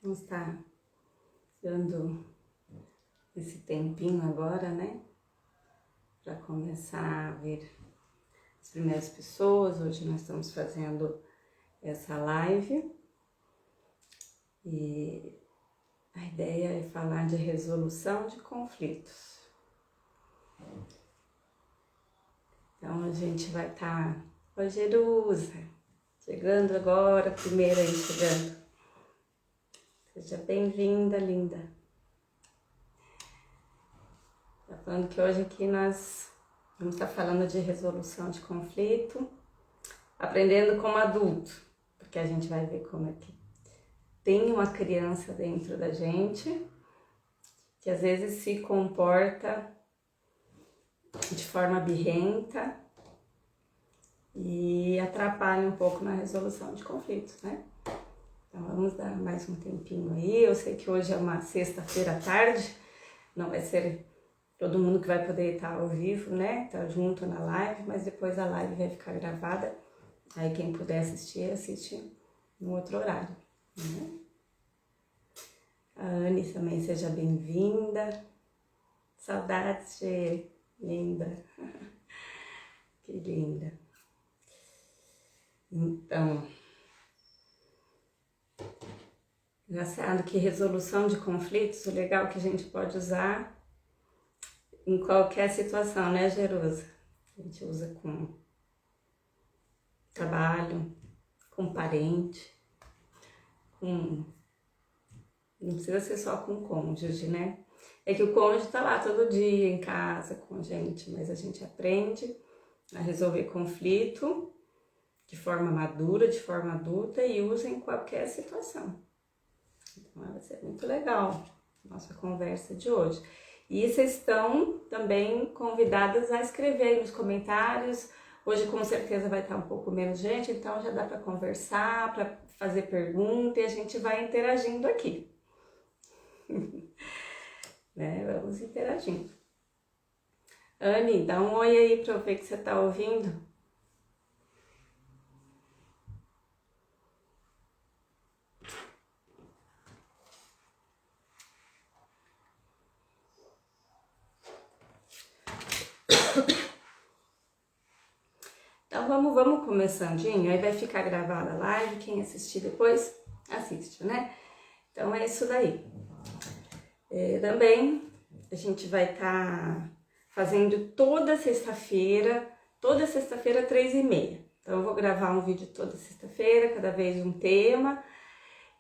Vamos estar dando esse tempinho agora, né? Para começar a ver as primeiras pessoas. Hoje nós estamos fazendo essa live e a ideia é falar de resolução de conflitos. Então a gente vai estar... Oi, Jerusa! Chegando agora, primeira aí chegando. Seja bem-vinda, linda. Tá falando que hoje aqui nós vamos estar falando de resolução de conflito, aprendendo como adulto, porque a gente vai ver como é que tem uma criança dentro da gente que às vezes se comporta de forma birrenta e atrapalha um pouco na resolução de conflitos, né? Então vamos dar mais um tempinho aí. Eu sei que hoje é uma sexta-feira à tarde, não vai ser todo mundo que vai poder estar ao vivo, né? Tá junto na live, mas depois a live vai ficar gravada. Aí quem puder assistir, assiste no outro horário, né? A Anne também, seja bem-vinda. Saudades, Gê. Linda. Que linda. Então, engraçado que resolução de conflitos, o legal é que a gente pode usar em qualquer situação, né, Jerusa? A gente usa com trabalho, com parente, com... Não precisa ser só com cônjuge, né? É que o cônjuge tá lá todo dia em casa com a gente, mas a gente aprende a resolver conflito de forma madura, de forma adulta e usa em qualquer situação. Então vai ser muito legal a nossa conversa de hoje. E vocês estão também convidadas a escrever aí nos comentários. Hoje com certeza vai estar um pouco menos gente, então já dá para conversar, para fazer pergunta e a gente vai interagindo aqui. Né? Vamos interagindo. Anne, dá um oi aí para eu ver que você está ouvindo. Então vamos começandinho, aí vai ficar gravada a live, quem assistir depois, assiste, né? Então é isso daí. Também a gente vai estar fazendo toda sexta-feira 3h30. Então eu vou gravar um vídeo toda sexta-feira, cada vez um tema.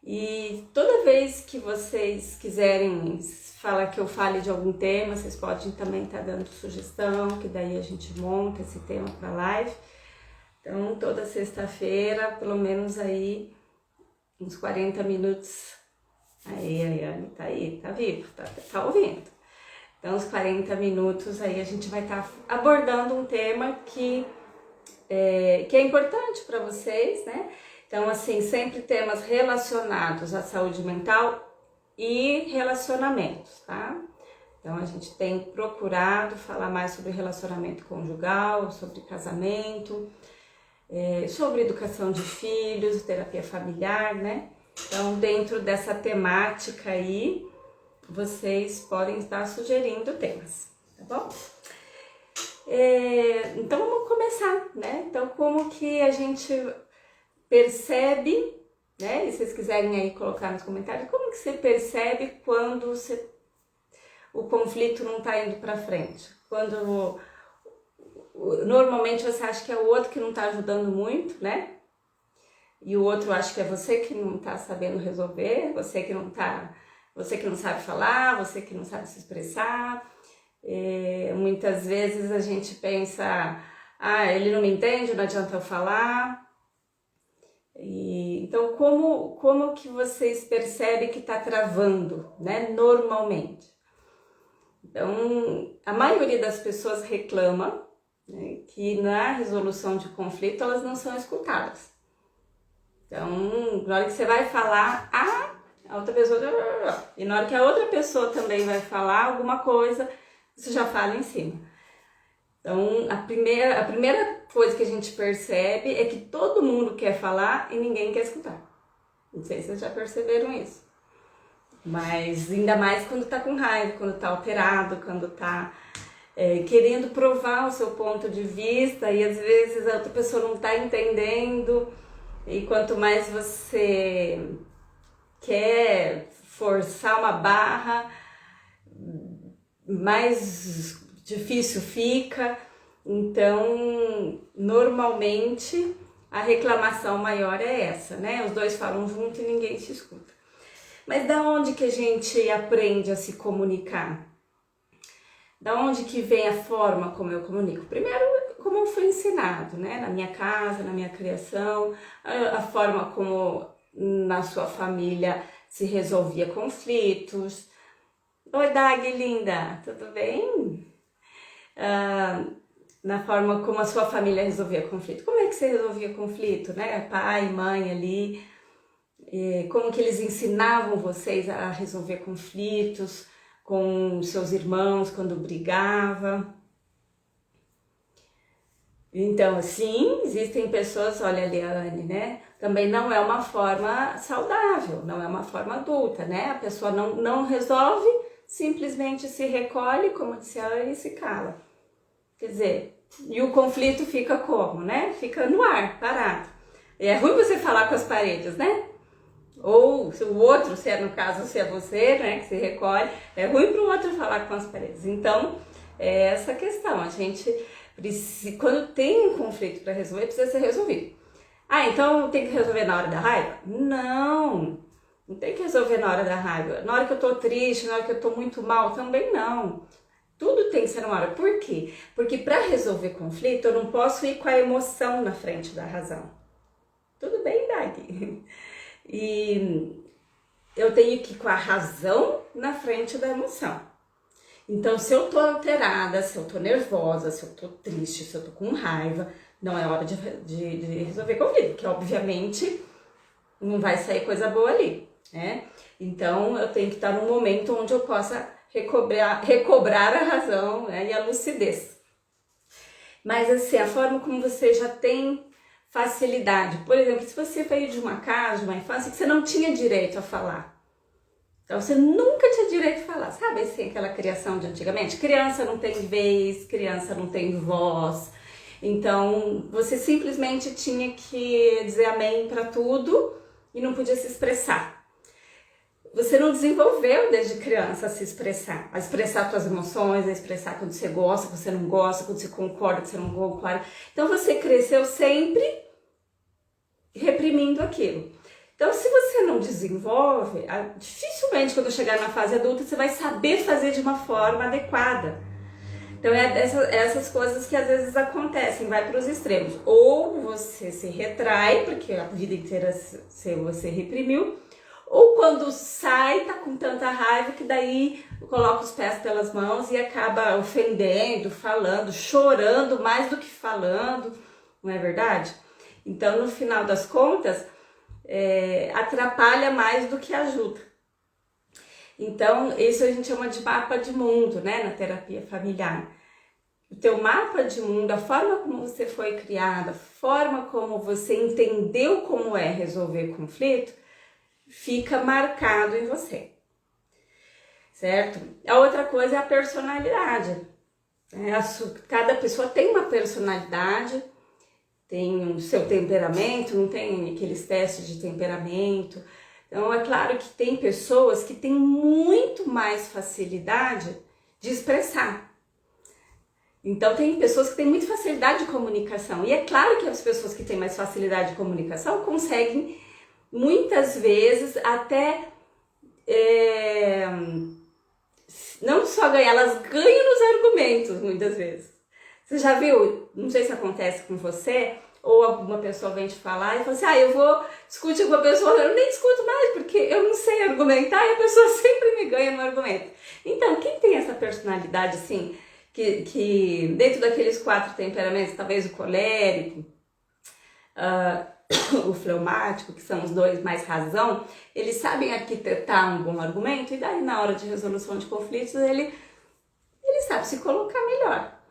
E toda vez que vocês quiserem falar que eu fale de algum tema, vocês podem também estar dando sugestão, que daí a gente monta esse tema para live. Então toda sexta-feira, pelo menos aí uns 40 minutos. Aí, Anne, tá aí, tá vivo, tá ouvindo. Então, uns 40 minutos aí a gente vai estar abordando um tema que é importante para vocês, né? Então, assim, sempre temas relacionados à saúde mental e relacionamentos, tá? Então, a gente tem procurado falar mais sobre relacionamento conjugal, sobre casamento, sobre educação de filhos, terapia familiar, né? Então, dentro dessa temática aí, vocês podem estar sugerindo temas, tá bom? Então, vamos começar, né? Então, como que a gente percebe, né? E se vocês quiserem aí colocar nos comentários, como que você percebe quando o conflito não tá indo pra frente? Quando normalmente você acha que é o outro que não tá ajudando muito, né? E o outro acha que é você que não tá sabendo resolver, você que não sabe falar, você que não sabe se expressar. Muitas vezes a gente pensa, ele não me entende, não adianta eu falar. Então, como que vocês percebem que tá travando, né, normalmente? Então, a maioria das pessoas reclama, né, que na resolução de conflito elas não são escutadas. Então, na hora que você vai falar, a outra pessoa... E na hora que a outra pessoa também vai falar alguma coisa, você já fala em cima. Então, a primeira coisa que a gente percebe é que todo mundo quer falar e ninguém quer escutar. Não sei se vocês já perceberam isso. Mas ainda mais quando tá com raiva, quando tá alterado, quando tá querendo provar o seu ponto de vista e às vezes a outra pessoa não tá entendendo. E quanto mais você quer forçar uma barra, mais difícil fica. Então, normalmente, a reclamação maior é essa, né? Os dois falam junto e ninguém se escuta. Mas da onde que a gente aprende a se comunicar? Da onde que vem a forma como eu comunico? Primeiro, como eu fui ensinado, né? Na minha casa, na minha criação, a forma como na sua família se resolvia conflitos. Oi, Dag, linda, tudo bem? Na forma como a sua família resolvia conflito. Como é que você resolvia conflito, né? Pai, mãe ali, como que eles ensinavam vocês a resolver conflitos com seus irmãos quando brigava. Então, sim, existem pessoas, olha ali a Anne, né? Também não é uma forma saudável, não é uma forma adulta, né? A pessoa não resolve, simplesmente se recolhe, como disse a Anne, e se cala. Quer dizer, e o conflito fica como, né? Fica no ar, parado. E é ruim você falar com as paredes, né? Ou se o outro, se é no caso, se é você, né, que se recolhe, é ruim para o outro falar com as paredes. Então, é essa questão, a gente precisa, quando tem um conflito para resolver, precisa ser resolvido. Ah, então tem que resolver na hora da raiva? Não tem que resolver na hora da raiva. Na hora que eu tô triste, na hora que eu tô muito mal, também não. Tudo tem que ser na hora. Por quê? Porque para resolver conflito, eu não posso ir com a emoção na frente da razão. Tudo bem, Dag? E eu tenho que ir com a razão na frente da emoção. Então, se eu tô alterada, se eu tô nervosa, se eu tô triste, se eu tô com raiva, não é hora de resolver conflito, porque obviamente não vai sair coisa boa ali, né? Então, eu tenho que estar num momento onde eu possa recobrar a razão, né, e a lucidez. Mas assim, a forma como você já tem facilidade. Por exemplo, se você veio de uma casa, de uma infância, que você não tinha direito a falar. Então, você nunca tinha direito a falar. Sabe assim, aquela criação de antigamente? Criança não tem vez, criança não tem voz. Então, você simplesmente tinha que dizer amém para tudo e não podia se expressar. Você não desenvolveu desde criança a se expressar. A expressar suas emoções, a expressar quando você gosta, quando você não gosta, quando você concorda, quando você não concorda. Então, você cresceu sempre reprimindo aquilo. Então, se você não desenvolve, dificilmente quando chegar na fase adulta você vai saber fazer de uma forma adequada. Então, essas coisas que às vezes acontecem, vai para os extremos. Ou você se retrai, porque a vida inteira você reprimiu, ou quando sai, tá com tanta raiva que daí coloca os pés pelas mãos e acaba ofendendo, falando, chorando mais do que falando, não é verdade? Então, no final das contas, atrapalha mais do que ajuda. Então, isso a gente chama de mapa de mundo, né, na terapia familiar. O teu mapa de mundo, a forma como você foi criada, a forma como você entendeu como é resolver conflito, fica marcado em você, certo? A outra coisa é a personalidade. Cada pessoa tem uma personalidade, tem o seu temperamento, não tem aqueles testes de temperamento. Então, é claro que tem pessoas que têm muito mais facilidade de expressar. Então, tem pessoas que têm muita facilidade de comunicação. E é claro que as pessoas que têm mais facilidade de comunicação conseguem, muitas vezes, até não só ganhar, elas ganham nos argumentos, muitas vezes. Você já viu, não sei se acontece com você, ou alguma pessoa vem te falar e fala assim, eu vou discutir com a pessoa, eu nem discuto mais, porque eu não sei argumentar e a pessoa sempre me ganha no argumento. Então, quem tem essa personalidade assim, que dentro daqueles 4 temperamentos, talvez o colérico, o fleumático, que são os 2 mais razão, eles sabem arquitetar um bom argumento e daí na hora de resolução de conflitos ele sabe se colocar melhor.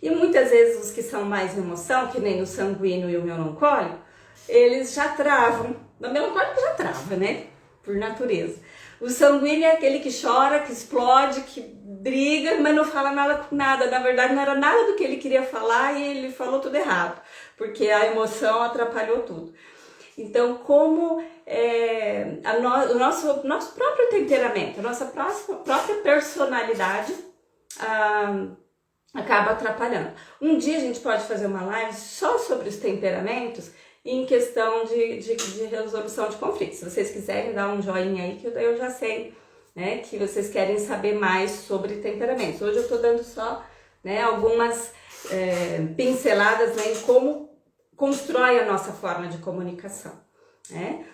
E muitas vezes os que são mais emoção, que nem o sanguíneo e o melancólico, eles já travam. O melancólico já trava, né? Por natureza. O sanguíneo é aquele que chora, que explode, que briga, mas não fala nada com nada. Na verdade, não era nada do que ele queria falar e ele falou tudo errado, porque a emoção atrapalhou tudo. Então, como o nosso próprio temperamento, a nossa própria personalidade acaba atrapalhando. Um dia a gente pode fazer uma live só sobre os temperamentos em questão de resolução de conflitos. Se vocês quiserem dar um joinha aí, que eu já sei, né, que vocês querem saber mais sobre temperamentos. Hoje eu estou dando só, né, algumas pinceladas, né, em como constrói a nossa forma de comunicação, né?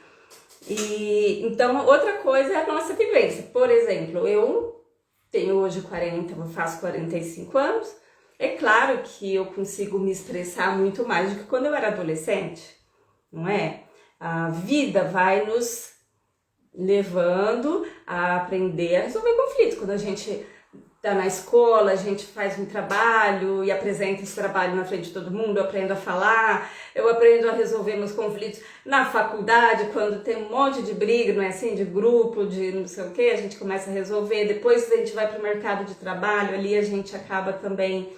E então outra coisa é a nossa vivência. Por exemplo, eu tenho hoje 40, eu faço 45 anos. É claro que eu consigo me expressar muito mais do que quando eu era adolescente, não é? A vida vai nos levando a aprender a resolver conflitos. Quando a gente tá na escola, a gente faz um trabalho e apresenta esse trabalho na frente de todo mundo, eu aprendo a falar, eu aprendo a resolver meus conflitos. Na faculdade, quando tem um monte de briga, não é assim, de grupo, de não sei o que, a gente começa a resolver. Depois a gente vai para o mercado de trabalho, ali a gente acaba também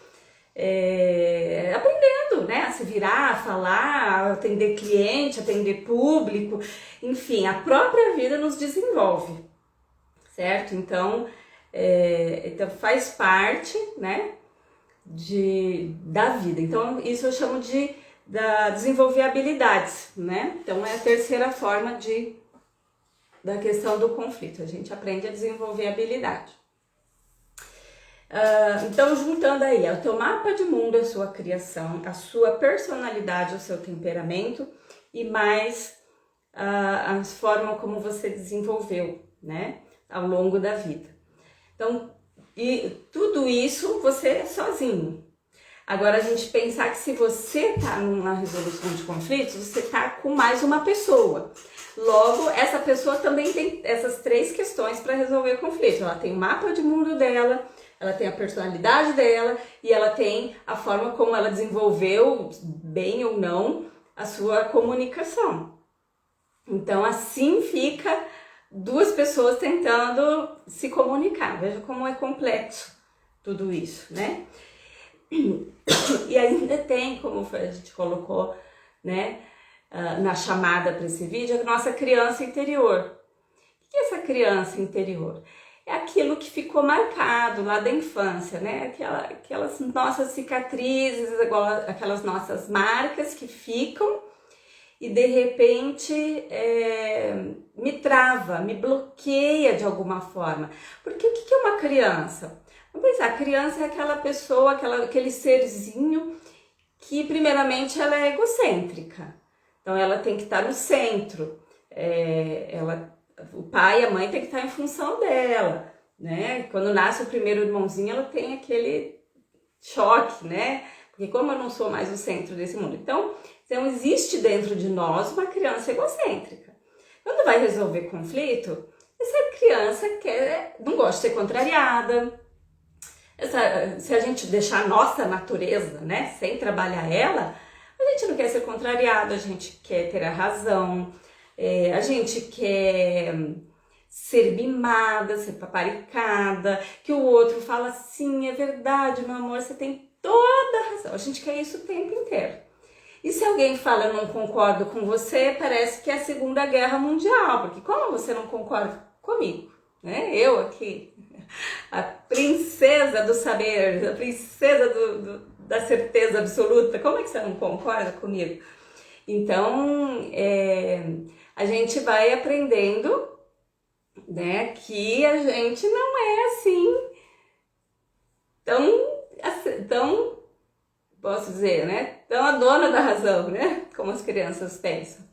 aprendendo, né, a se virar, a falar, a atender cliente, atender público, enfim, a própria vida nos desenvolve, certo? Então faz parte, né, da vida. Então isso eu chamo de desenvolver habilidades, né? Então é a terceira forma da questão do conflito. A gente aprende a desenvolver habilidade. Então, juntando aí o teu mapa de mundo, a sua criação, a sua personalidade, o seu temperamento e mais a forma como você desenvolveu, né, ao longo da vida. Então, e tudo isso você é sozinho. Agora, a gente pensar que se você tá numa resolução de conflitos, você tá com mais uma pessoa. Logo, essa pessoa também tem essas três questões para resolver conflito. Ela tem o mapa de mundo dela, ela tem a personalidade dela e ela tem a forma como ela desenvolveu, bem ou não, a sua comunicação. Então, assim fica duas pessoas tentando se comunicar. Veja como é complexo tudo isso, né? E ainda tem, como a gente colocou, né, na chamada para esse vídeo, a nossa criança interior. O que é essa criança interior? É aquilo que ficou marcado lá da infância, né? Aquelas nossas cicatrizes, aquelas nossas marcas que ficam e de repente me trava, me bloqueia de alguma forma. Porque o que é uma criança? Vamos pensar, a criança é aquela pessoa, aquele serzinho que primeiramente ela é egocêntrica. Então ela tem que estar no centro, o pai e a mãe tem que estar em função dela, né? Quando nasce o primeiro irmãozinho, ela tem aquele choque, né? Porque como eu não sou mais o centro desse mundo. Então existe dentro de nós uma criança egocêntrica. Quando vai resolver conflito, essa criança não gosta de ser contrariada. Se a gente deixar a nossa natureza, né, sem trabalhar ela, a gente não quer ser contrariado, a gente quer ter a razão, a gente quer ser mimada, ser paparicada, que o outro fala assim, é verdade, meu amor, você tem toda a razão. A gente quer isso o tempo inteiro. E se alguém fala, eu não concordo com você, parece que é a Segunda Guerra Mundial, porque como você não concorda comigo, né? Eu aqui, a princesa do saber, a princesa da certeza absoluta, como é que você não concorda comigo? Então, a gente vai aprendendo, né, que a gente não é assim tão, posso dizer, né, tão a dona da razão, né, como as crianças pensam.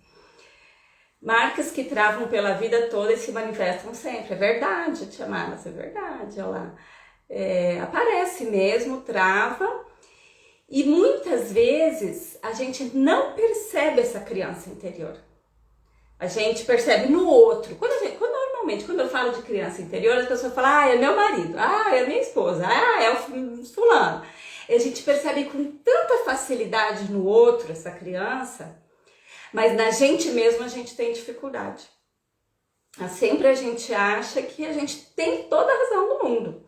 Marcas que travam pela vida toda e se manifestam sempre. É verdade, Tia Márcia, é verdade, olha lá. Aparece mesmo, trava. E muitas vezes a gente não percebe essa criança interior. A gente percebe no outro. Normalmente, quando eu falo de criança interior, as pessoas falam, é meu marido, é minha esposa, é o fulano. E a gente percebe com tanta facilidade no outro essa criança, mas na gente mesmo a gente tem dificuldade. Sempre a gente acha que a gente tem toda a razão do mundo.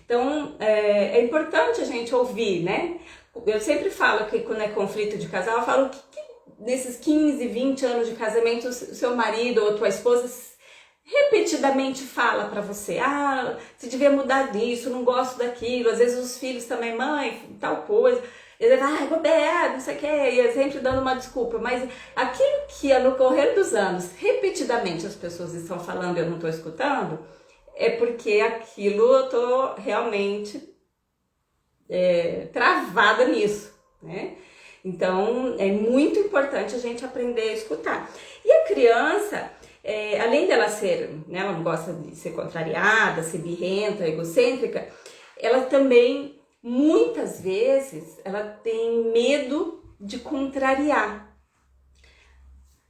Então, é importante a gente ouvir, né? Eu sempre falo que quando é conflito de casal, eu falo que nesses 15, 20 anos de casamento, o seu marido ou tua esposa repetidamente fala pra você, você devia mudar disso, não gosto daquilo. Às vezes os filhos também, mãe, tal coisa. Ele vai, bobear, não sei o que, e é sempre dando uma desculpa. Mas aquilo que no correr dos anos, repetidamente as pessoas estão falando e eu não estou escutando, é porque aquilo eu estou realmente travada nisso, né? Então, é muito importante a gente aprender a escutar. E a criança, além dela ser, né, ela não gosta de ser contrariada, ser birrenta, egocêntrica, ela também, muitas vezes, ela tem medo de contrariar.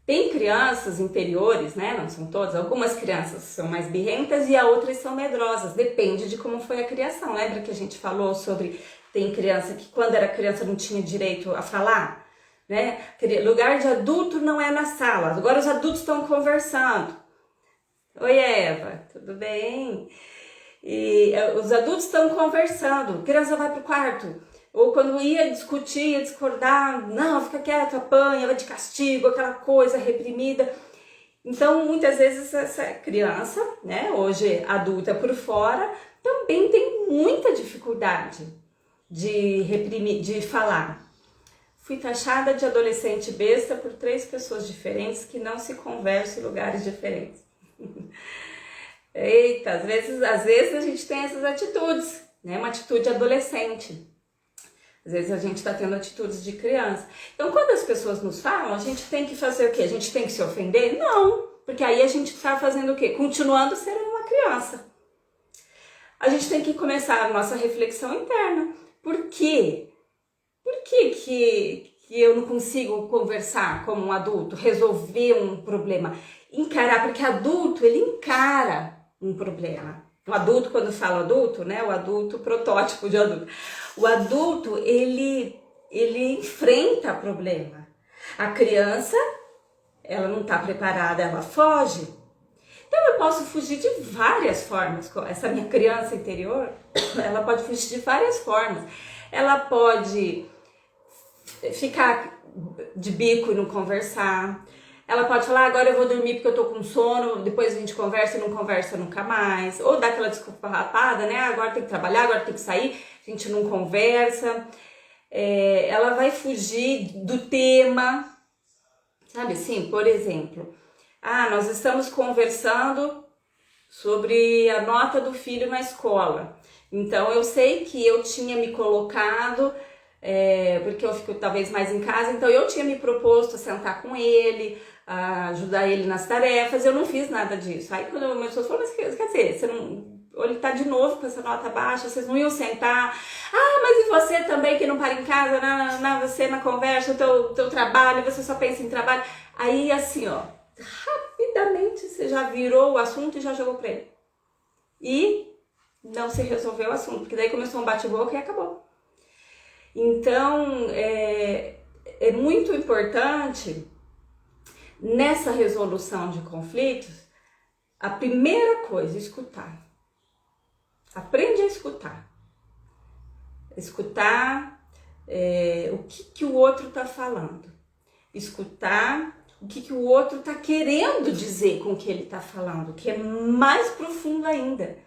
Tem crianças interiores, né, não são todas, algumas crianças são mais birrentas e outras são medrosas, depende de como foi a criação. Lembra que a gente falou sobre, tem criança que quando era criança não tinha direito a falar, né? Lugar de adulto não é na sala, agora os adultos estão conversando. Oi, Eva, tudo bem? E os adultos estão conversando, a criança vai pro quarto. Ou quando ia discutir, ia discordar, não, fica quieto, apanha, vai de castigo, aquela coisa reprimida. Então, muitas vezes essa criança, né, hoje adulta por fora, também tem muita dificuldade de reprimir, de falar. Fui taxada de adolescente besta por 3 pessoas diferentes que não se conversam em lugares diferentes. Eita, às vezes a gente tem essas atitudes, né, uma atitude adolescente. Às vezes a gente está tendo atitudes de criança. Então, quando as pessoas nos falam, a gente tem que fazer o quê? A gente tem que se ofender? Não, porque aí a gente está fazendo o quê? Continuando sendo uma criança. A gente tem que começar a nossa reflexão interna. Por quê? Por que eu não consigo conversar como um adulto, resolver um problema? Encarar, porque adulto, ele encara um problema. O adulto, quando fala adulto, né? O adulto, protótipo de adulto. O adulto, ele enfrenta problema. A criança, ela não está preparada, ela foge. Então eu posso fugir de várias formas. Essa minha criança interior, ela pode fugir de várias formas. Ela pode ficar de bico e não conversar. Ela pode falar, agora eu vou dormir porque eu tô com sono, depois a gente conversa e não conversa nunca mais. Ou dá aquela desculpa rapada, né? Agora tem que trabalhar, agora tem que sair, a gente não conversa. Ela vai fugir do tema, sabe assim? Por exemplo, nós estamos conversando sobre a nota do filho na escola. Então eu sei que eu tinha me colocado, porque eu fico talvez mais em casa, então eu tinha me proposto a sentar com ele, a ajudar ele nas tarefas, eu não fiz nada disso. Aí quando meu esposo falou, mas quer dizer, você não, ou ele tá de novo com essa nota baixa, vocês não iam sentar, mas e você também que não para em casa, você na conversa, o teu trabalho, você só pensa em trabalho. Aí assim, ó, rapidamente você já virou o assunto e já jogou pra ele. E não se resolveu o assunto, porque daí começou um bate-boca e acabou. Então, é muito importante, nessa resolução de conflitos, a primeira coisa, escutar. Aprende a escutar. Escutar o que o outro está falando. Escutar o que o outro está querendo dizer com o que ele está falando, que é mais profundo ainda.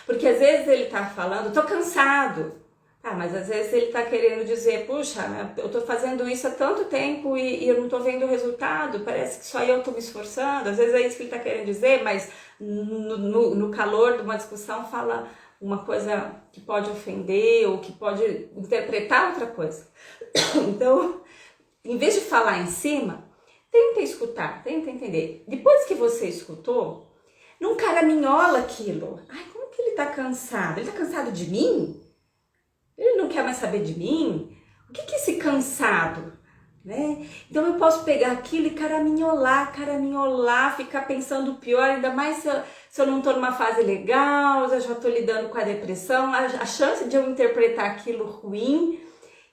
Porque às vezes ele está falando, tô cansado. Mas às vezes ele está querendo dizer, puxa, eu estou fazendo isso há tanto tempo e eu não estou vendo o resultado, parece que só eu estou me esforçando. Às vezes é isso que ele está querendo dizer, mas no calor de uma discussão fala uma coisa que pode ofender ou que pode interpretar outra coisa. Então, em vez de falar em cima, tenta escutar, tenta entender. Depois que você escutou, não caraminhola aquilo. Como que ele está cansado? Ele está cansado de mim? Ele não quer mais saber de mim? O que é esse cansado? Né? Então eu posso pegar aquilo e caraminholar, ficar pensando o pior, ainda mais se eu não estou numa fase legal, eu já estou lidando com a depressão, a chance de eu interpretar aquilo ruim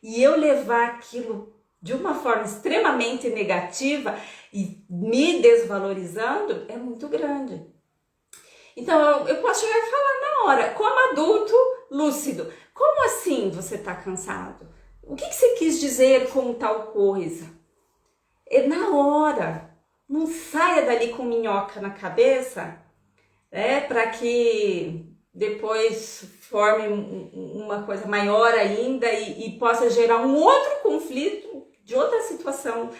e eu levar aquilo de uma forma extremamente negativa e me desvalorizando é muito grande. Então eu posso chegar e falar na hora, como adulto lúcido, como assim você tá cansado? O que você quis dizer com tal coisa? É na hora, não saia dali com minhoca na cabeça, para que depois forme uma coisa maior ainda e possa gerar um outro conflito de outra situação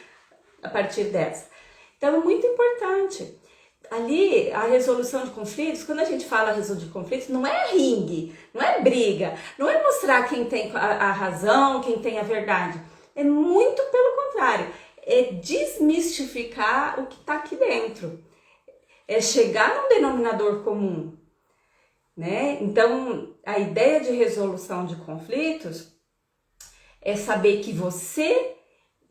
a partir dessa. Então é muito importante. Ali, a resolução de conflitos, quando a gente fala resolução de conflitos, não é ringue, não é briga, não é mostrar quem tem a razão, quem tem a verdade. É muito pelo contrário, é desmistificar o que está aqui dentro. É chegar num denominador comum, né? Então, a ideia de resolução de conflitos é saber que você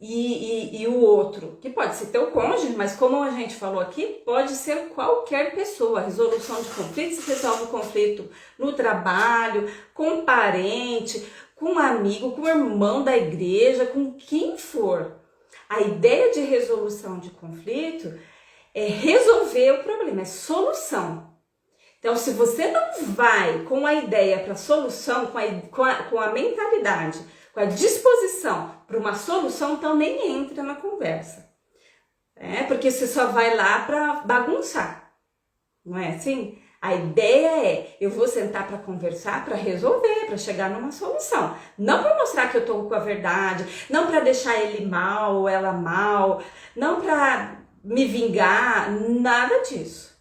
e o outro, que pode ser teu cônjuge, mas como a gente falou aqui, pode ser qualquer pessoa. A resolução de conflitos resolve o conflito no trabalho, com um parente, com um amigo, com o irmão da igreja, com quem for. A ideia de resolução de conflito é resolver o problema, é solução. Então, se você não vai com a ideia para a solução, com a mentalidade, com a disposição para uma solução, então nem entra na conversa. Porque você só vai lá para bagunçar. Não é assim? A ideia é, eu vou sentar para conversar, para resolver, para chegar numa solução. Não para mostrar que eu estou com a verdade, não para deixar ele mal ou ela mal, não para me vingar, nada disso.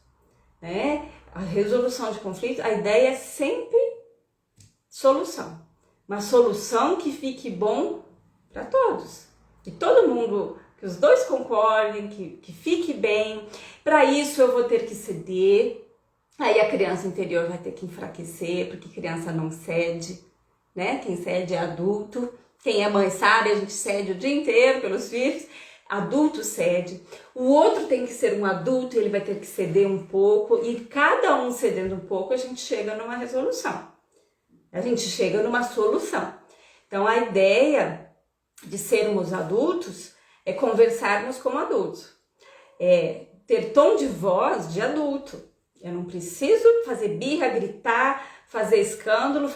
A resolução de conflito, a ideia é sempre solução. Uma solução que fique bom para todos. Que todo mundo, que os dois concordem, que fique bem. Para isso eu vou ter que ceder. Aí a criança interior vai ter que enfraquecer, porque criança não cede, né? Quem cede é adulto. Quem é mãe sabe, a gente cede o dia inteiro pelos filhos. Adulto cede. O outro tem que ser um adulto, ele vai ter que ceder um pouco. E cada um cedendo um pouco, a gente chega numa resolução. A gente chega numa solução. Então, a ideia de sermos adultos é conversarmos como adultos. É ter tom de voz de adulto. Eu não preciso fazer birra, gritar, fazer escândalo,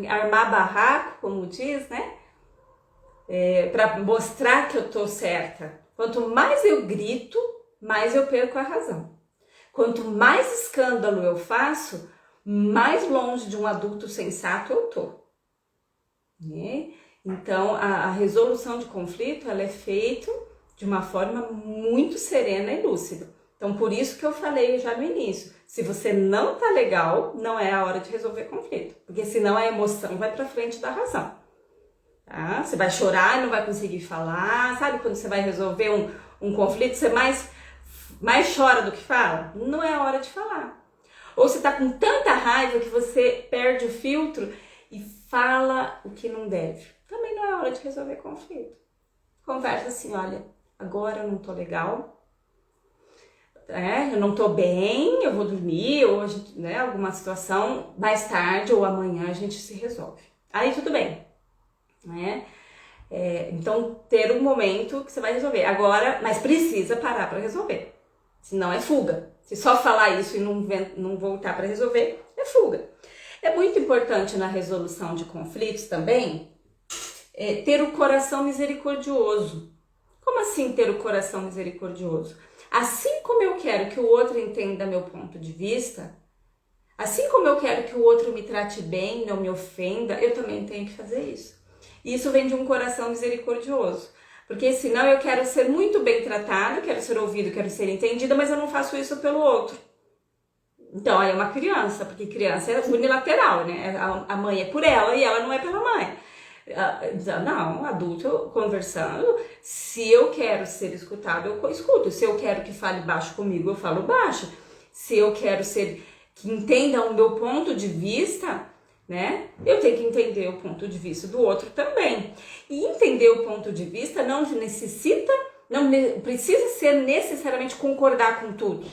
armar barraco, como diz, né? Para mostrar que eu tô certa. Quanto mais eu grito, mais eu perco a razão. Quanto mais escândalo eu faço, mais longe de um adulto sensato eu tô. Então, a resolução de conflito, ela é feita de uma forma muito serena e lúcida. Então, por isso que eu falei já no início, se você não tá legal, não é a hora de resolver conflito, porque senão a emoção vai para frente da razão. Tá? Você vai chorar e não vai conseguir falar, sabe quando você vai resolver um conflito, você mais chora do que fala? Não é a hora de falar. Ou você tá com tanta raiva que você perde o filtro e fala o que não deve. Também não é hora de resolver conflito. Conversa assim, olha, agora eu não tô legal, eu não tô bem, eu vou dormir, ou alguma situação, mais tarde ou amanhã a gente se resolve. Aí tudo bem, então ter um momento que você vai resolver. Agora, mas precisa parar para resolver, senão é fuga. Se só falar isso e não voltar para resolver, é fuga. É muito importante na resolução de conflitos também ter o coração misericordioso. Como assim ter o coração misericordioso? Assim como eu quero que o outro entenda meu ponto de vista, assim como eu quero que o outro me trate bem, não me ofenda, eu também tenho que fazer isso. E isso vem de um coração misericordioso. Porque senão eu quero ser muito bem tratado, quero ser ouvido, quero ser entendida, mas eu não faço isso pelo outro. Então, aí é uma criança, porque criança é unilateral, né? A mãe é por ela e ela não é pela mãe. Não, adulto conversando, se eu quero ser escutado, eu escuto. Se eu quero que fale baixo comigo, eu falo baixo. Se eu quero que entendam o meu ponto de vista, né? Eu tenho que entender o ponto de vista do outro também. E entender o ponto de vista não precisa ser necessariamente concordar com tudo.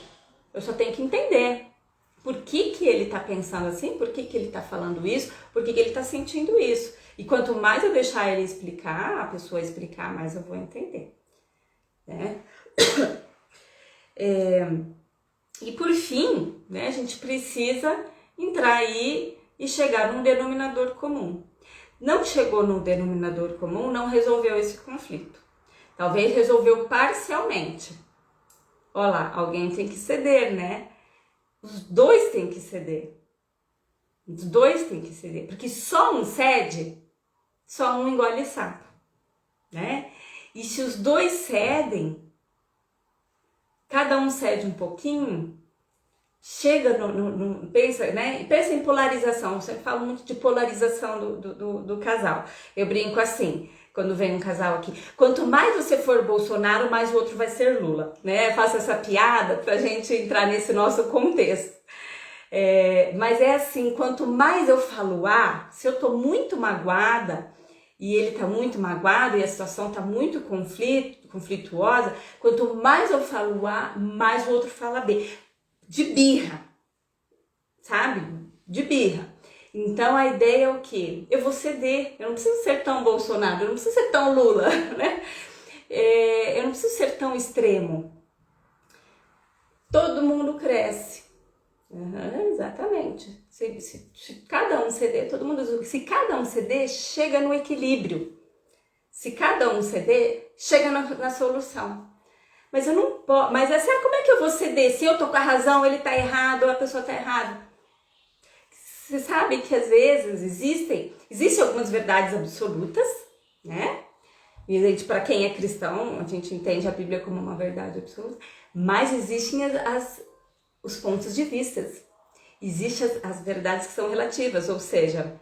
Eu só tenho que entender por que ele está pensando assim, por que ele está falando isso, por que ele está sentindo isso. E quanto mais eu deixar ele explicar, a pessoa explicar, mais eu vou entender. Né? E por fim, né, a gente precisa entrar aí e chegar num denominador comum. Não chegou no denominador comum, não resolveu esse conflito. Talvez resolveu parcialmente. Olha lá, alguém tem que ceder, né? Os dois têm que ceder. Os dois têm que ceder. Porque só um cede, só um engole sapo, né? E se os dois cedem, cada um cede um pouquinho, chega pensa, né? Pensa em polarização. Eu sempre falo muito de polarização do casal. Eu brinco assim, quando vem um casal aqui, quanto mais você for Bolsonaro, mais o outro vai ser Lula, né? Eu faço essa piada pra gente entrar nesse nosso contexto. Mas é assim, quanto mais eu falo se eu tô muito magoada e ele tá muito magoado e a situação tá muito conflituosa, quanto mais eu falo A, mais o outro fala B. De birra, sabe? De birra. Então a ideia é o quê? Eu vou ceder, eu não preciso ser tão Bolsonaro, eu não preciso ser tão Lula, né? Eu não preciso ser tão extremo. Todo mundo cresce. Exatamente. Se cada um ceder, todo mundo. Se cada um ceder, chega no equilíbrio. Se cada um ceder, chega na solução. Mas eu não posso. Mas assim, como é que eu vou ceder? Se eu tô com a razão, ele tá errado, ou a pessoa tá errada. Você sabe que às vezes existem algumas verdades absolutas, né? E a gente, para quem é cristão, a gente entende a Bíblia como uma verdade absoluta, mas existem os pontos de vista. Existem as verdades que são relativas, ou seja,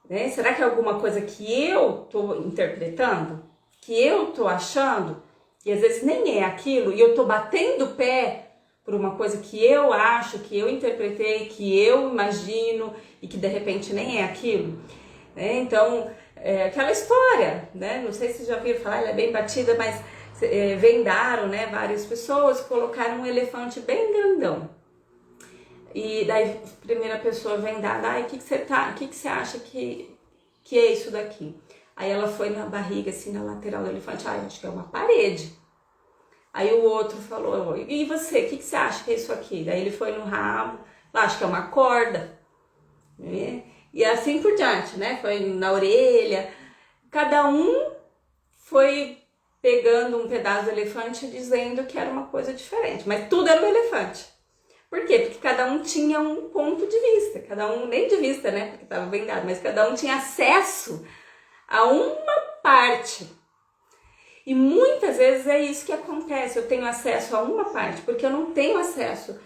né, será que é alguma coisa que eu tô interpretando, que eu tô achando, e às vezes nem é aquilo, e eu tô batendo o pé por uma coisa que eu acho, que eu interpretei, que eu imagino, e que de repente nem é aquilo, né? Então, aquela história, né? Não sei se vocês já ouviram falar, ela é bem batida, mas vendaram, né, várias pessoas, colocaram um elefante bem grandão. E daí a primeira pessoa vendada, o que você acha que é isso daqui? Aí ela foi na barriga, assim, na lateral do elefante, acho que é uma parede. Aí o outro falou, e você, o que você acha que é isso aqui? Daí ele foi no rabo, acho que é uma corda. E assim por diante, né? Foi na orelha. Cada um foi pegando um pedaço do elefante e dizendo que era uma coisa diferente. Mas tudo era um elefante. Por quê? Porque cada um tinha um ponto de vista. Cada um, nem de vista, né? Porque estava vendado. Mas cada um tinha acesso a uma parte. E muitas vezes é isso que acontece. Eu tenho acesso a uma parte, porque eu não tenho acesso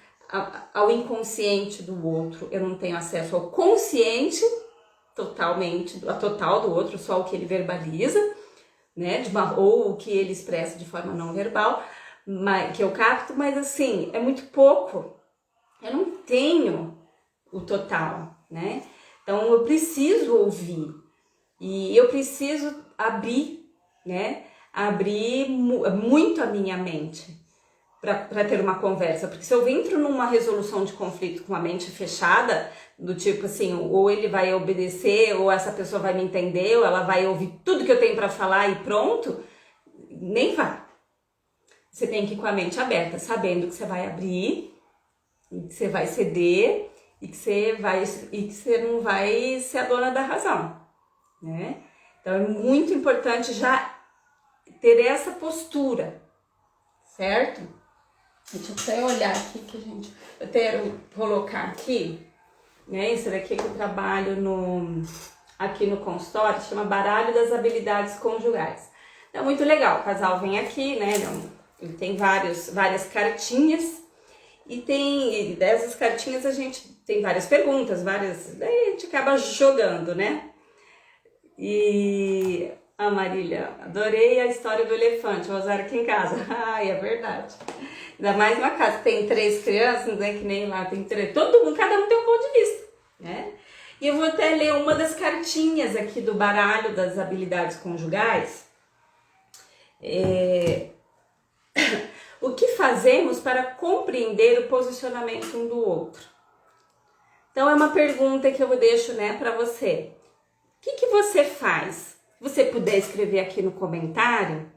ao inconsciente do outro. Eu não tenho acesso ao consciente totalmente, a total do outro, só o que ele verbaliza, né? Ou o que ele expressa de forma não verbal, que eu capto, mas assim, é muito pouco. Eu não tenho o total, né? Então eu preciso ouvir e eu preciso abrir, né? Abrir muito a minha mente para ter uma conversa, porque se eu entro numa resolução de conflito com a mente fechada, do tipo assim, ou ele vai obedecer, ou essa pessoa vai me entender, ou ela vai ouvir tudo que eu tenho para falar e pronto, nem vai. Você tem que ir com a mente aberta, sabendo que você vai abrir, e que você vai ceder, e que você não vai ser a dona da razão, né? Então é muito importante já ter essa postura, certo? Deixa eu até olhar aqui que eu quero colocar aqui, né? Esse daqui que eu trabalho aqui no consultório, chama Baralho das Habilidades Conjugais. É muito legal, o casal vem aqui, né? Ele tem várias cartinhas e dessas cartinhas a gente tem várias perguntas, daí a gente acaba jogando, né? E a Marília, adorei a história do elefante, vou usar aqui em casa. Ai, é verdade. Ainda mais uma casa que tem 3 crianças, não é que nem lá, tem 3. Todo mundo, cada um tem um ponto de vista, né? E eu vou até ler uma das cartinhas aqui do baralho das habilidades conjugais. O que fazemos para compreender o posicionamento um do outro? Então é uma pergunta que eu deixo, né, para você. O que você faz? Se você puder escrever aqui no comentário,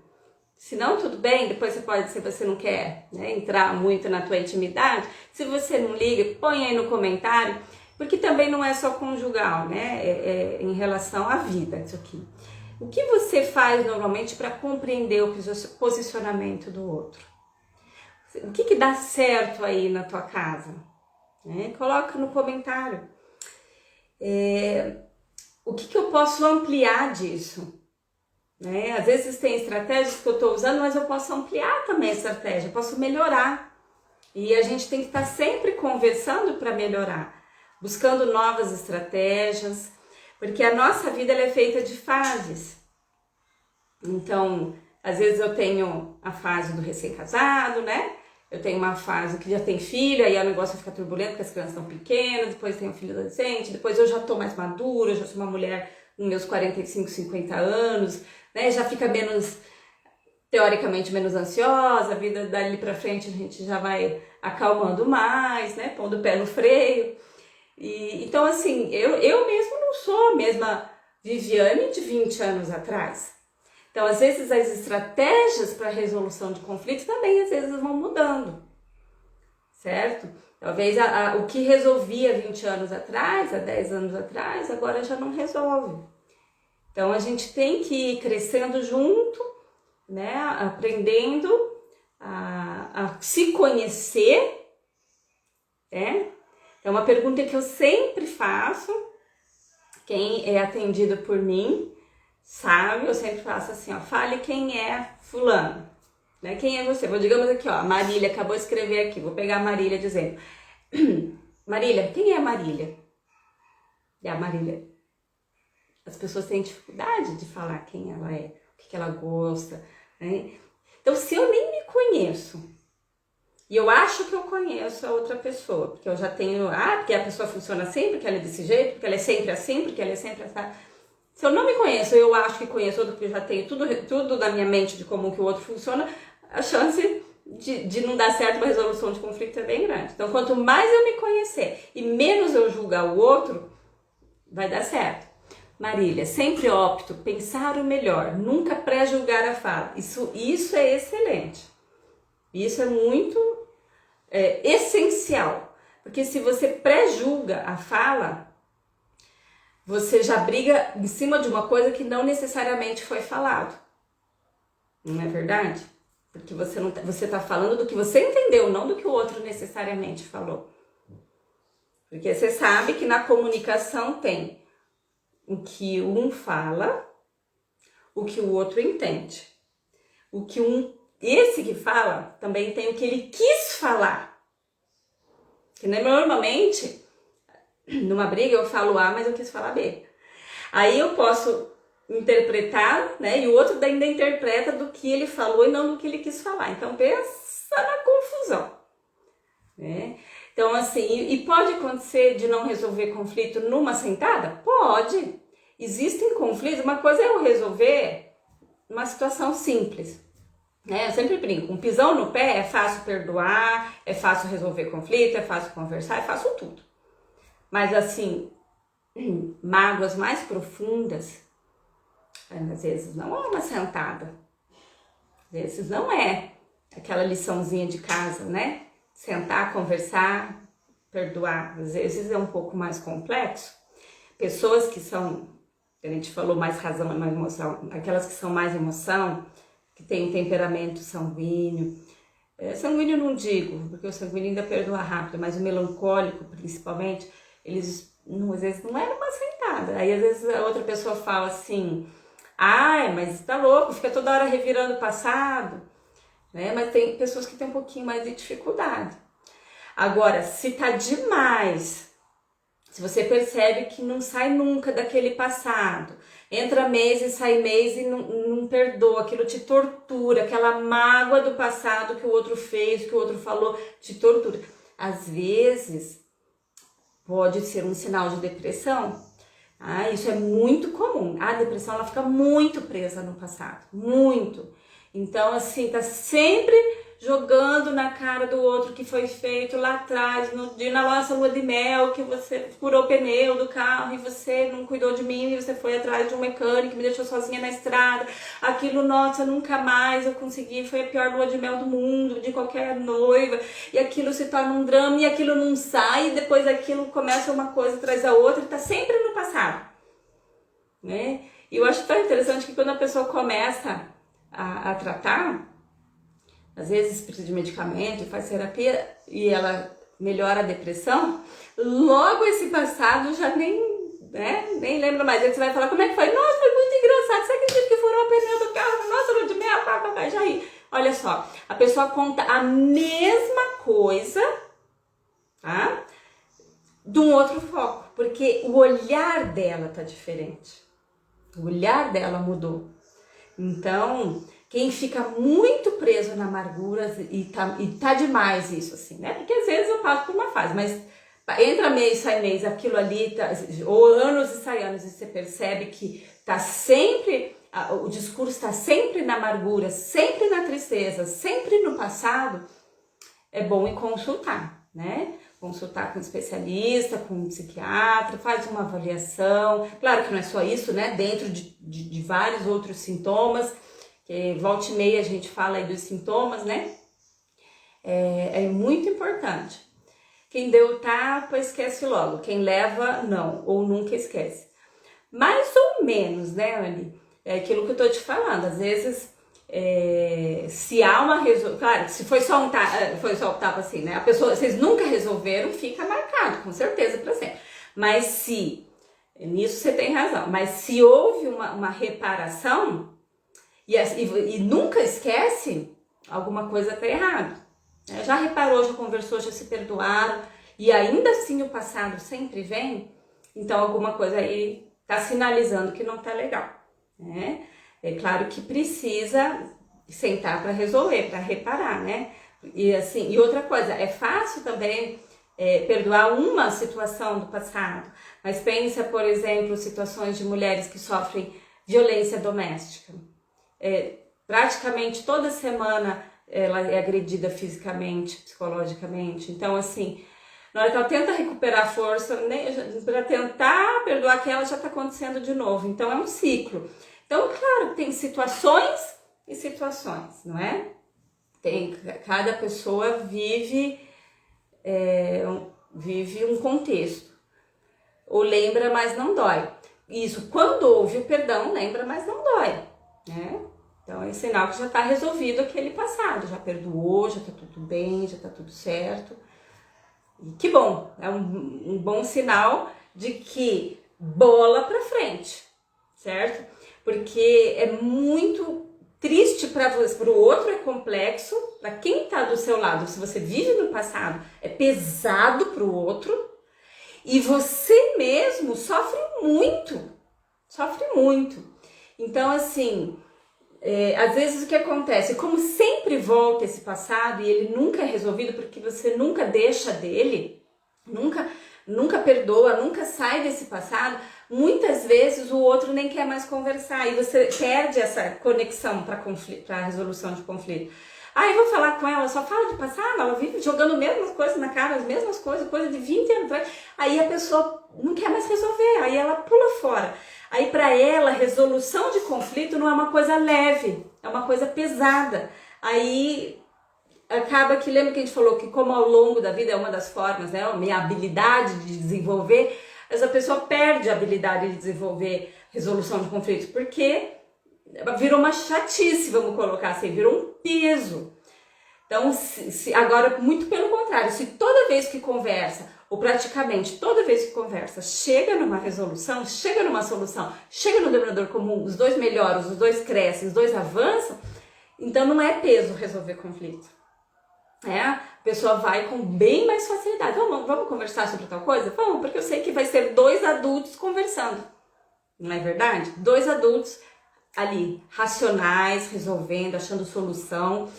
Se não, tudo bem, depois você pode, se você não quer, né, entrar muito na tua intimidade, se você não liga, põe aí no comentário, porque também não é só conjugal, né, em relação à vida isso aqui. O que você faz normalmente para compreender o posicionamento do outro? O que dá certo aí na tua casa? Né? Coloca no comentário. O que eu posso ampliar disso? Né? Às vezes tem estratégias que eu estou usando, mas eu posso ampliar também a estratégia, eu posso melhorar. E a gente tem que estar sempre conversando para melhorar, buscando novas estratégias, porque a nossa vida ela é feita de fases. Então, às vezes eu tenho a fase do recém-casado, né? Eu tenho uma fase que já tem filho, aí o negócio fica turbulento porque as crianças estão pequenas, depois tem um filho adolescente, depois eu já estou mais madura, já sou uma mulher nos meus 45, 50 anos, né? Já fica menos, teoricamente, menos ansiosa, a vida dali pra frente a gente já vai acalmando mais, né? Pondo o pé no freio. Então, assim, eu mesmo não sou a mesma Viviane de 20 anos atrás. Então, às vezes, as estratégias para resolução de conflitos também, às vezes, vão mudando, certo? Talvez o que resolvia 20 anos atrás, há 10 anos atrás, agora já não resolve. Então, a gente tem que ir crescendo junto, né? Aprendendo a se conhecer, né? É uma pergunta que eu sempre faço, quem é atendido por mim, sabe, eu sempre faço assim, ó, fale quem é fulano, né? Quem é você? Digamos aqui, ó, a Marília acabou de escrever aqui, vou pegar a Marília dizendo, Marília, quem é a Marília? E a Marília, as pessoas têm dificuldade de falar quem ela é, o que ela gosta, né? Então, se eu nem me conheço, e eu acho que eu conheço a outra pessoa, porque eu já tenho, porque a pessoa funciona sempre, porque ela é desse jeito, porque ela é sempre assim, porque ela é sempre assim. Se eu não me conheço, eu acho que conheço outro, porque eu já tenho tudo na minha mente de como que o outro funciona, a chance de não dar certo uma resolução de conflito é bem grande. Então, quanto mais eu me conhecer e menos eu julgar o outro, vai dar certo. Marília, sempre opto pensar o melhor, nunca pré-julgar a fala. Isso é excelente. Isso é muito essencial. Porque se você pré-julga a fala, você já briga em cima de uma coisa que não necessariamente foi falado. Não é verdade? Porque você tá falando do que você entendeu, não do que o outro necessariamente falou. Porque você sabe que na comunicação tem o que um fala, o que o outro entende. Esse que fala também tem o que ele quis falar. Que normalmente, numa briga eu falo A, mas eu quis falar B. Aí eu posso interpretar, né? E o outro ainda interpreta do que ele falou e não do que ele quis falar. Então pensa na confusão, né? Então assim, e pode acontecer de não resolver conflito numa sentada? Pode. Existem conflitos, uma coisa é eu resolver uma situação simples, né? Eu sempre brinco, um pisão no pé é fácil perdoar, é fácil resolver conflito, é fácil conversar, é fácil tudo. Mas assim, mágoas mais profundas, às vezes não é uma sentada, às vezes não é aquela liçãozinha de casa, né? Sentar, conversar, perdoar, às vezes é um pouco mais complexo. Pessoas que são, a gente falou, mais razão e mais emoção, aquelas que são mais emoção, que tem um temperamento sanguíneo, sanguíneo não digo, porque o sanguíneo ainda perdoa rápido, mas o melancólico principalmente, eles às vezes não é numa sentada. Aí às vezes a outra pessoa fala assim, mas tá louco, fica toda hora revirando o passado, né? Mas tem pessoas que têm um pouquinho mais de dificuldade. Agora, se tá demais, se você percebe que não sai nunca daquele passado, entra mês e sai mês e não perdoa, aquilo te tortura, aquela mágoa do passado que o outro fez, que o outro falou, te tortura. Às vezes, pode ser um sinal de depressão. Isso é muito comum. A depressão, ela fica muito presa no passado, muito. Então, assim, tá sempre jogando na cara do outro que foi feito lá atrás, no dia na nossa lua de mel, que você furou o pneu do carro e você não cuidou de mim, e você foi atrás de um mecânico, me deixou sozinha na estrada. Aquilo, nossa, nunca mais eu consegui, foi a pior lua de mel do mundo, de qualquer noiva, e aquilo se torna um drama, e aquilo não sai, e depois aquilo começa uma coisa atrás da outra, e tá sempre no passado, né? E eu acho tão interessante que quando a pessoa começa a tratar, às vezes precisa de medicamento, faz terapia e ela melhora a depressão, logo esse passado já nem lembra mais. Aí você vai falar, como é que foi? Nossa, foi muito engraçado, você acredita que furou o pneu do carro? Nossa, lua de mel, já ri. Olha só, a pessoa conta a mesma coisa, tá? De um outro foco, porque o olhar dela tá diferente. O olhar dela mudou. Então, quem fica muito preso na amargura, e tá demais isso, assim, né? Porque às vezes eu passo por uma fase, mas entra mês, sai mês, aquilo ali, ou anos e sai anos, e você percebe que tá sempre, o discurso está sempre na amargura, sempre na tristeza, sempre no passado, é bom ir consultar, né? Consultar com um especialista, com um psiquiatra, faz uma avaliação. Claro que não é só isso, né? Dentro de vários outros sintomas, que volta e meia a gente fala aí dos sintomas, né? É muito importante. Quem deu tapa, esquece logo. Quem leva, não, ou nunca esquece. Mais ou menos, né, Anny? É aquilo que eu tô te falando. Às vezes, se há uma resolução... Claro, se foi só um tapa assim, né? A pessoa, vocês nunca resolveram, fica marcado, com certeza, para sempre. Mas se... Nisso você tem razão. Mas se houve uma reparação e nunca esquece, alguma coisa tá errado. Já reparou, já conversou, já se perdoaram, e ainda assim o passado sempre vem, então alguma coisa aí tá sinalizando que não tá legal, né? É claro que precisa sentar para resolver, para reparar, né? E assim, e outra coisa, é fácil também perdoar uma situação do passado, mas pensa, por exemplo, situações de mulheres que sofrem violência doméstica. Praticamente toda semana ela é agredida fisicamente, psicologicamente. Então, assim, na hora que ela tenta recuperar a força, para tentar perdoar aquela, já está acontecendo de novo. Então, é um ciclo. Então, claro, tem situações e situações, não é? Cada pessoa vive um contexto. Ou lembra, mas não dói. Isso, quando houve o perdão, lembra, mas não dói, né? Então é sinal que já está resolvido aquele passado, já perdoou, já está tudo bem, já está tudo certo. E que bom, é um bom sinal de que bola para frente, certo? Porque é muito triste para você, para o outro é complexo, para quem está do seu lado, se você vive no passado, é pesado para o outro, e você mesmo sofre muito. Então, assim... às vezes o que acontece, como sempre volta esse passado e ele nunca é resolvido porque você nunca deixa dele, nunca perdoa, nunca sai desse passado, muitas vezes o outro nem quer mais conversar e você perde essa conexão para resolução de conflito. Eu vou falar com ela, só fala de passado, ela vive jogando as mesmas coisas na cara, as mesmas coisas, coisa de 20 anos atrás, aí a pessoa não quer mais resolver, aí ela pula fora. Aí para ela, resolução de conflito não é uma coisa leve, é uma coisa pesada. Aí acaba que, lembra que a gente falou que como ao longo da vida é uma das formas, né, a minha habilidade de desenvolver, essa pessoa perde a habilidade de desenvolver resolução de conflitos, porque virou uma chatice, vamos colocar assim, virou um peso. Então, agora, muito pelo contrário, se toda vez que conversa, ou praticamente toda vez que conversa, chega numa resolução, chega numa solução, chega no denominador comum, os dois melhoram, os dois crescem, os dois avançam, então não é peso resolver conflito. A pessoa vai com bem mais facilidade. Vamos conversar sobre tal coisa? Vamos, porque eu sei que vai ser dois adultos conversando. Não é verdade? Dois adultos ali, racionais, resolvendo, achando solução,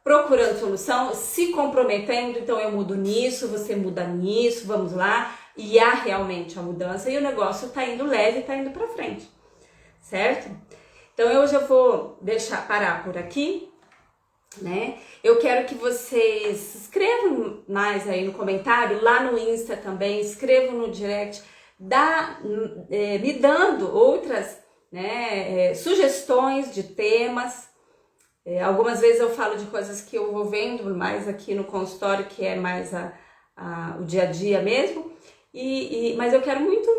procurando solução, se comprometendo, então eu mudo nisso, você muda nisso, vamos lá, e há realmente a mudança, e o negócio tá indo leve, tá indo pra frente, certo? Então eu já vou parar por aqui, né? Eu quero que vocês escrevam mais aí no comentário, lá no Insta também, escrevam no direct, me dando outras, né, sugestões de temas. Algumas vezes eu falo de coisas que eu vou vendo mais aqui no consultório, que é mais o dia a dia mesmo, mas eu quero muito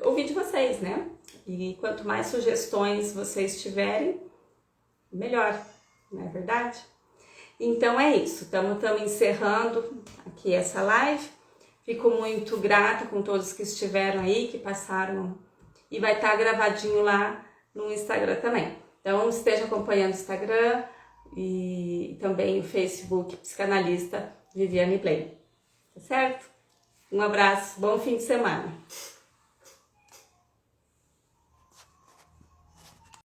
ouvir de vocês, né? E quanto mais sugestões vocês tiverem, melhor, não é verdade? Então é isso, estamos encerrando aqui essa live. Fico muito grata com todos que estiveram aí, que passaram, e vai estar gravadinho lá no Instagram também. Então esteja acompanhando o Instagram e também o Facebook Psicanalista Viviane Blaine, tá certo? Um abraço, bom fim de semana!